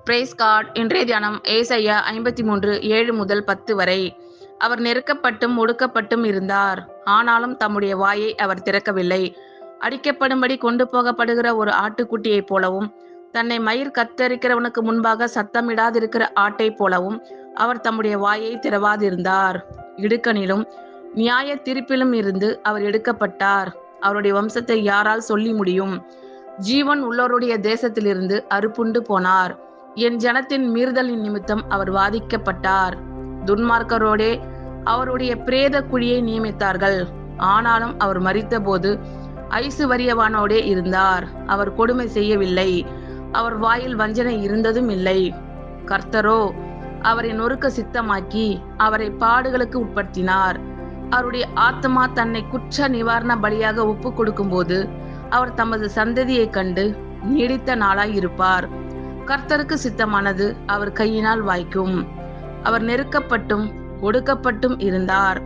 Price God. இன்றைய தியானம் ஏசாயா 53:7 முதல் 10 வரை. அவர் நெருக்கப்பட்டும் ஒடுக்கப்பட்டும் இருந்தார், ஆனாலும் தம்முடைய வாயை அவர் திறக்கவில்லை. அடிக்கப்படும்படி கொண்டு போகப்படுகிற ஒரு ஆட்டுக்குட்டியைப் போலவும், தன்னை மயிர் கத்தரிக்கிறவனுக்கு முன்பாக சத்தமிடாதிருக்கிற ஆட்டைப் போலவும் அவர் தம்முடைய வாயை திறவாதிருந்தார். இடுக்கணிலும் நியாய தீர்ப்பிலும் இருந்து அவர் எடுக்கப்பட்டார். அவருடைய வம்சத்தை யாரால் சொல்லி முடியும்? ஜீவன் உள்ளோருடைய தேசத்திலிருந்து அறுப்புண்டு போனார். என் ஜனத்தின் மீறுதலின் நிமித்தம் அவர் வாதிக்கப்பட்டார். துன்மார்க்கரோடே அவருடைய பிரேத குழியை நியமித்தார்கள், ஆனாலும் அவர் மரித்தபோது ஐசுவரியவானோடே இருந்தார். அவர் கொடுமை செய்யவில்லை, அவர் வாயில் வஞ்சனை இருந்ததும் இல்லை. கர்த்தரோ அவரை நொறுக்க சித்தமாக்கி அவரை பாடுகளுக்கு உட்படுத்தினார். அவருடைய ஆத்மா தன்னை குற்ற நிவாரண பலியாக ஒப்பு கொடுக்கும்போது அவர் தமது சந்ததியை கண்டு நீடித்த நாளாய் இருப்பார். கர்த்தருக்கு சித்தமானது அவர் கையினால் வாய்க்கும். அவர் நெருக்கப்பட்டும் ஒடுக்கப்பட்டும் இருந்தார்,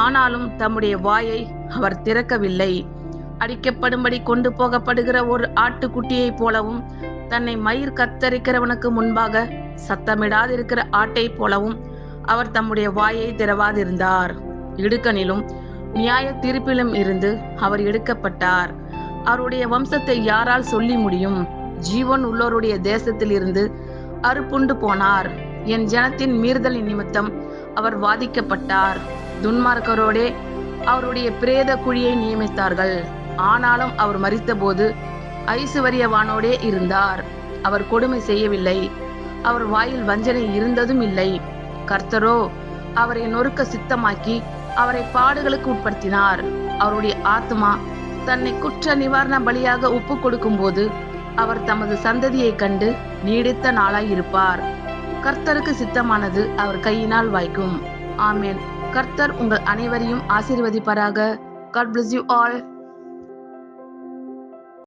ஆனாலும் தம்முடைய வாயை அவர் திறக்கவில்லை. அடிக்கப்படும்படி கொண்டு போகப்படுகிற ஒரு ஆட்டுக்குட்டியைப் போலவும், தன்னை மயிர் கத்தரிக்கிறவனுக்கு முன்பாக சத்தமிடாதிருக்கிற ஆட்டைப் போலவும் அவர் தம்முடைய வாயை திறவாதிருந்தார். இடுக்கணிலும் நியாய தீர்ப்பிலும் இருந்து அவர் எடுக்கப்பட்டார். அவருடைய வம்சத்தை யாரால் சொல்லி முடியும்? ஜீவன் உள்ளோருடைய தேசத்தில் இருந்து அறுப்புண்டு போனார். என் ஜனத்தின் மீறுதலின் நிமித்தம் அவர் வாதிக்கப்பட்டார். துன்மார்க்கரோடே அவருடைய பிரேத குழியை நியமித்தார்கள், ஆனாலும் அவர் மரித்தபோது ஐசுவரியவானோடே இருந்தார். அவர் கொடுமை செய்யவில்லை, அவர் வாயில் வஞ்சனை இருந்ததும் இல்லை. கர்த்தரோ அவரை நொறுக்க சித்தமாக்கி அவரை பாடுகளுக்கு உட்படுத்தினார். அவருடைய ஆத்மா தன்னை குற்ற நிவாரண பலியாக ஒப்பு கொடுக்கும் போது அவர் தமது சந்ததியை கண்டு நீடித்த நாளாய் இருப்பார். கர்த்தருக்கு சித்தமானது அவர் கையினால் வாய்க்கும். ஆமென். கர்த்தர் உங்கள் அனைவரையும் ஆசீர்வதிப்பாராக. God bless you all.